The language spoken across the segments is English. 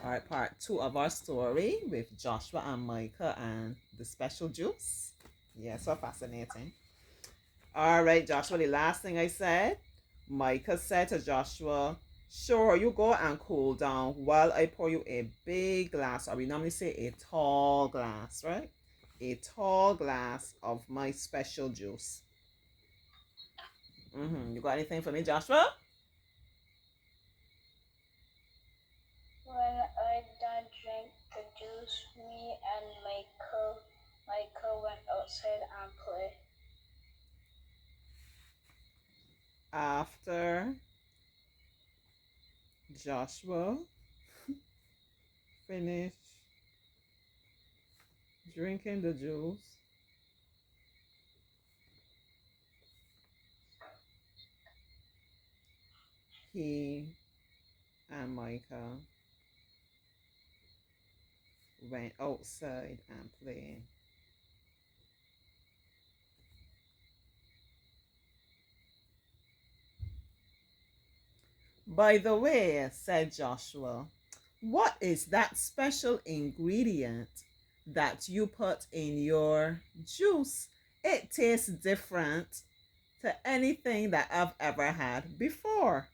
All right, part 2 of our story with Joshua and Micah and the special juice. Yeah, so fascinating. All right, Joshua, the last thing I said, Micah said to Joshua, sure, you go and cool down while I pour you a big glass, or we normally say a tall glass, right? A tall glass of my special juice. You got anything for me, Joshua? When I done drank the juice, me and Michael went outside and played. After Joshua finished drinking the juice, he and Micah went outside and played. By the way, said Joshua, what is that special ingredient that you put in your juice? It tastes different to anything that I've ever had before.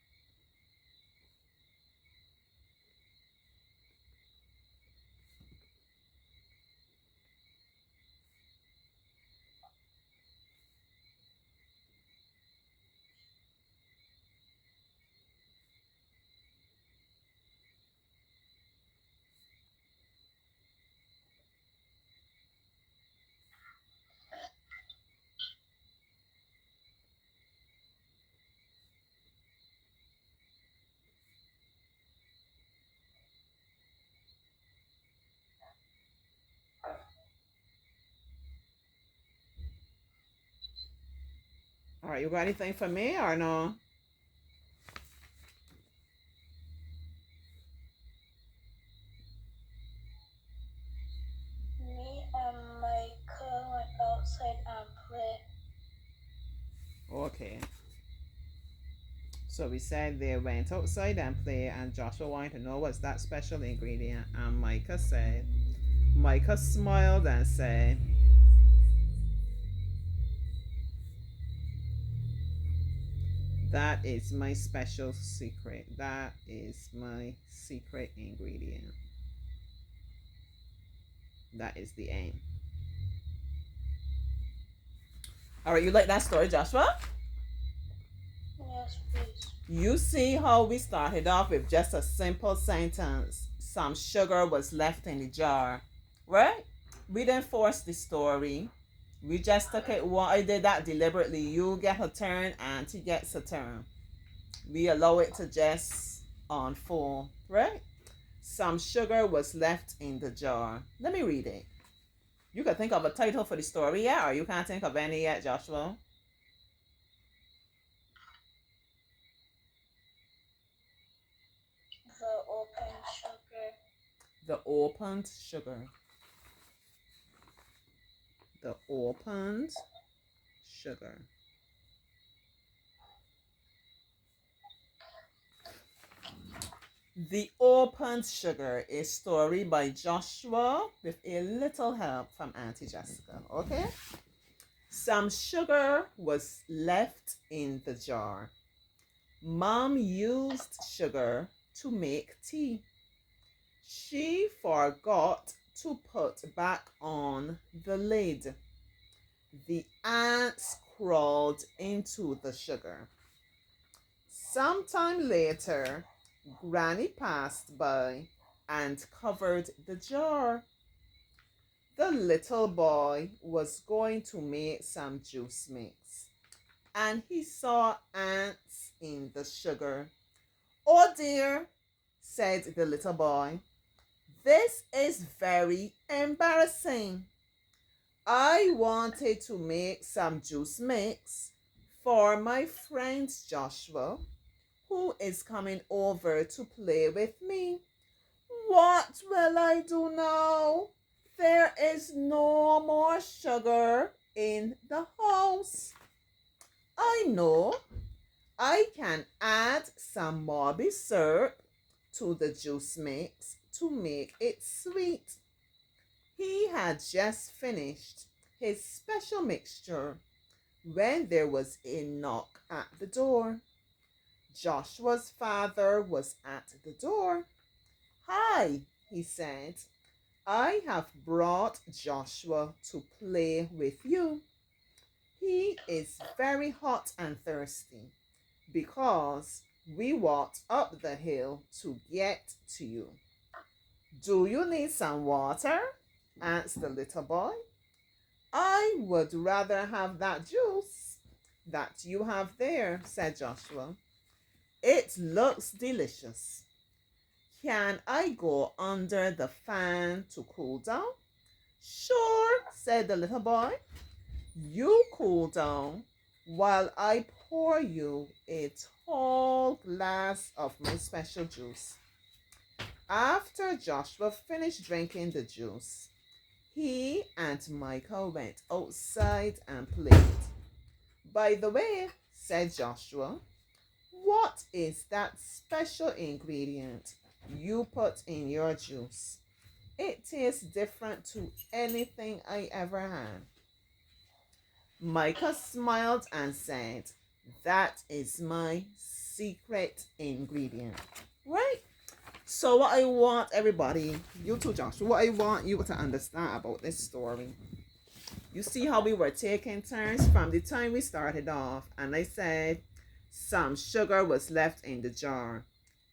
All right, you got anything for me or no? Me and Michael went outside and played. Okay. So we said they went outside and played, and Joshua wanted to know what's that special ingredient. And Micah smiled and said, that is my special secret. That is my secret ingredient. That is the aim. All right, you like that story, Joshua? Yes, please. You see how we started off with just a simple sentence. Some sugar was left in the jar, right? We didn't force the story. We just took it. Well, I did that deliberately. You get a turn, Auntie gets a turn. We allow it to just unfold, right? Some sugar was left in the jar. Let me read it. You can think of a title for the story yet, or you can't think of any yet, Joshua? The open sugar. The opened sugar. The opened sugar. The Opened Sugar, a story by Joshua with a little help from Auntie Jessica. Okay? Some sugar was left in the jar. Mom used sugar to make tea. She forgot to put back on the lid. The ants crawled into the sugar. Sometime later, Granny passed by and covered the jar. The little boy was going to make some juice mix, and he saw ants in the sugar. Oh dear, said the little boy. This is very embarrassing. I wanted to make some juice mix for my friend Joshua, who is coming over to play with me. What will I do now? There is no more sugar in the house. I know I can add some Morby syrup to the juice mix to make it sweet. He had just finished his special mixture when there was a knock at the door. Joshua's father was at the door. "Hi," he said. "I have brought Joshua to play with you. He is very hot and thirsty because we walked up the hill to get to you." "Do you need some water?" asked the little boy. "I would rather have that juice that you have there," said Joshua. "It looks delicious. Can I go under the fan to cool down?" "Sure," said the little boy. "You cool down while I pour you a tall glass of my special juice." After Joshua finished drinking the juice, he and Micah went outside and played. "By the way," said Joshua, "what is that special ingredient you put in your juice? It tastes different to anything I ever had." Micah smiled and said, "That is my secret ingredient." Right? So what I want everybody, you too, Joshua, what I want you to understand about this story. You see how we were taking turns from the time we started off, and I said some sugar was left in the jar.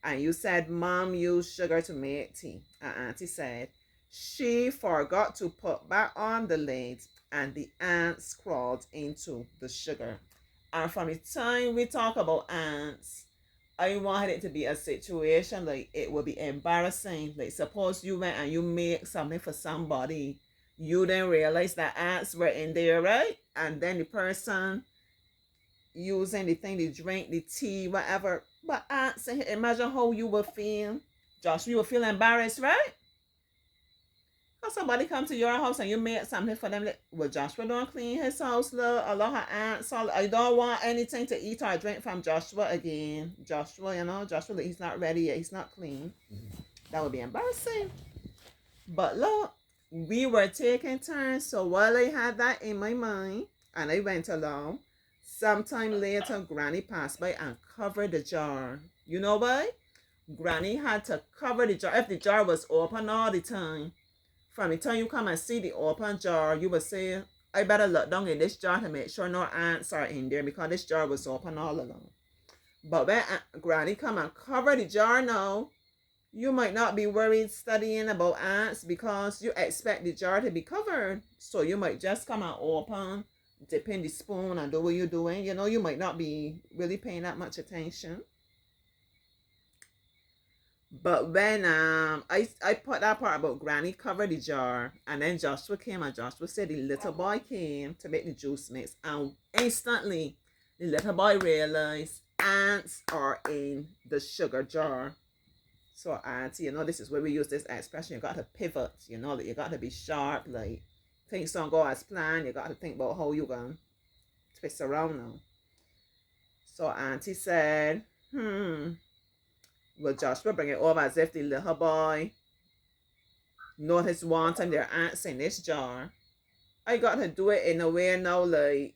And you said Mom used sugar to make tea. And Auntie said she forgot to put back on the lid and the ants crawled into the sugar. And from the time we talk about ants, I wanted it to be a situation like it would be embarrassing. Like suppose you went and you make something for somebody, you didn't realize that ants were in there, right? And then the person using the thing, the drink, the tea, whatever. But ants, imagine how you would feel. Josh, you would feel embarrassed, right? Or somebody come to your house and you made something for them. Like, well, Joshua don't clean his house, look. A lot of ants. All, I don't want anything to eat or drink from Joshua again. Joshua, Joshua, he's not ready yet. He's not clean. That would be embarrassing. But look, we were taking turns. So while I had that in my mind and I went along, sometime later, Granny passed by and covered the jar. You know why? Granny had to cover the jar. If the jar was open all the time, from the time you come and see the open jar, you would say, I better look down in this jar to make sure no ants are in there because this jar was open all along. But when Granny come and cover the jar now, you might not be worried studying about ants because you expect the jar to be covered. So you might just come and open, dip in the spoon and do what you're doing. You might not be really paying that much attention. But when I put that part about Granny covered the jar and then Joshua came and Joshua said the little boy came to make the juice mix and instantly the little boy realized ants are in the sugar jar. So Auntie, this is where we use this expression. You got to pivot, that you got to be sharp, like things don't go as planned. You got to think about how you're going to twist around now. So Auntie said, well, Joshua bring it over as if the little boy noticed wanting their ants in this jar. I got to do it in a way now, like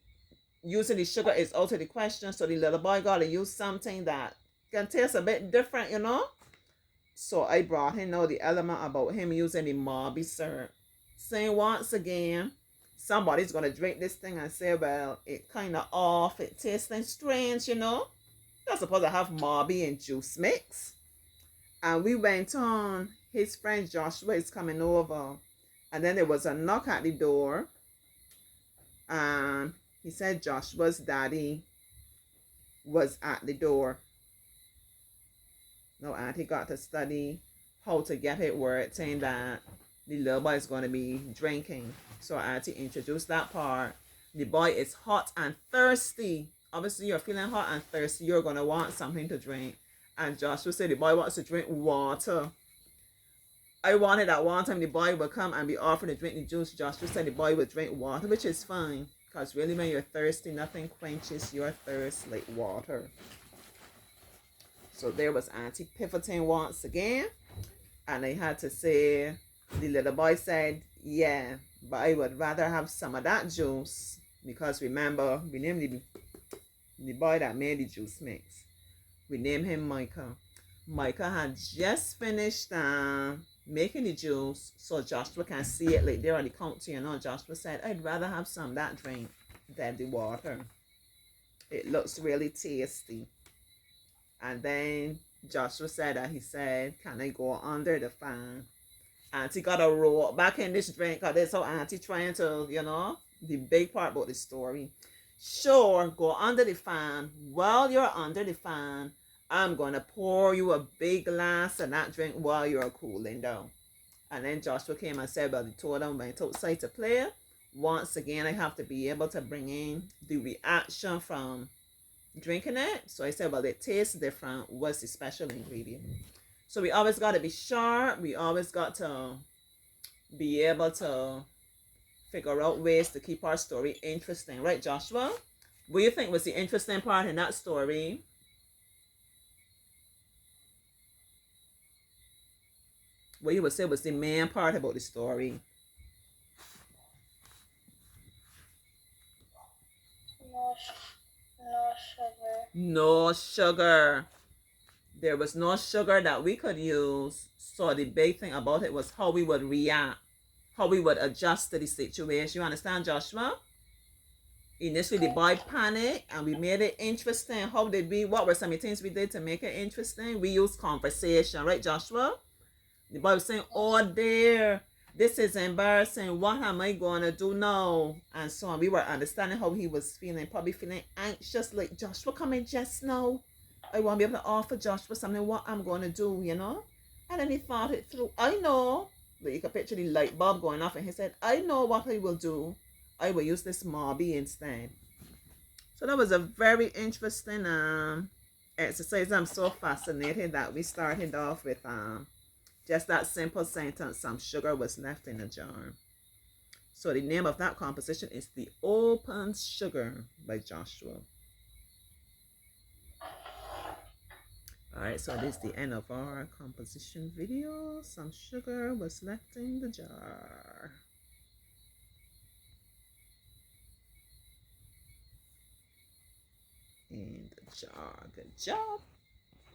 using the sugar is out of the question. So the little boy got to use something that can taste a bit different, So I brought him now the element about him using the Marby syrup. Saying once again, somebody's going to drink this thing and say, well, it kind of off. It tasting strange, You're supposed to have Marby and juice mix. And we went on. His friend Joshua is coming over. And then there was a knock at the door. And he said Joshua's daddy was at the door. No, Auntie got to study how to get it word saying that the little boy is going to be drinking. So Auntie introduced that part. The boy is hot and thirsty. Obviously, you're feeling hot and thirsty. You're going to want something to drink. And Joshua said the boy wants to drink water. I wanted that one time the boy would come and be offered to drink the juice. Joshua said the boy would drink water, which is fine. Because really when you're thirsty, nothing quenches your thirst like water. So there was Auntie pivoting once again. And I had to say, the little boy said, yeah, but I would rather have some of that juice because remember, we named the boy that made the juice mix. We named him Micah. Micah had just finished making the juice so Joshua can see it like there on the counter, you know. Joshua said, I'd rather have some of that drink than the water. It looks really tasty. And then Joshua said that he said, can I go under the fan? Auntie got a roll back in this drink because that's how Auntie trying to, you know, the big part about the story. Sure, go under the fan. While you're under the fan, I'm going to pour you a big glass of that drink while you're cooling down. And then Joshua came and said, well, he told him went outside to play. Once again, I have to be able to bring in the reaction from drinking it. So I said, well, it tastes different. What's the special ingredient? So we always got to be sharp. We always got to be able to figure out ways to keep our story interesting. Right, Joshua? What do you think was the interesting part in that story? What you would say was the main part about the story? No sugar. No sugar. There was no sugar that we could use. So the big thing about it was how we would react, how we would adjust to the situation. You understand, Joshua? Initially, the boy panicked and we made it interesting. How did we, what were some of the things we did to make it interesting? We used conversation, right, Joshua? The boy was saying, oh dear, this is embarrassing. What am I going to do now? And so on. We were understanding how he was feeling, probably feeling anxious, like Joshua coming just now. I want to be able to offer Joshua something, what I'm going to do, you know? And then he thought it through. I know. But you could picture the light bulb going off and he said, I know what I will do. I will use this Mobby instead. So that was a very interesting exercise. I'm so fascinated that we started off with just that simple sentence, some sugar was left in a jar. So the name of that composition is The Open Sugar by Joshua. Alright, so this is the end of our composition video. Some sugar was left in the jar. In the jar. Good job.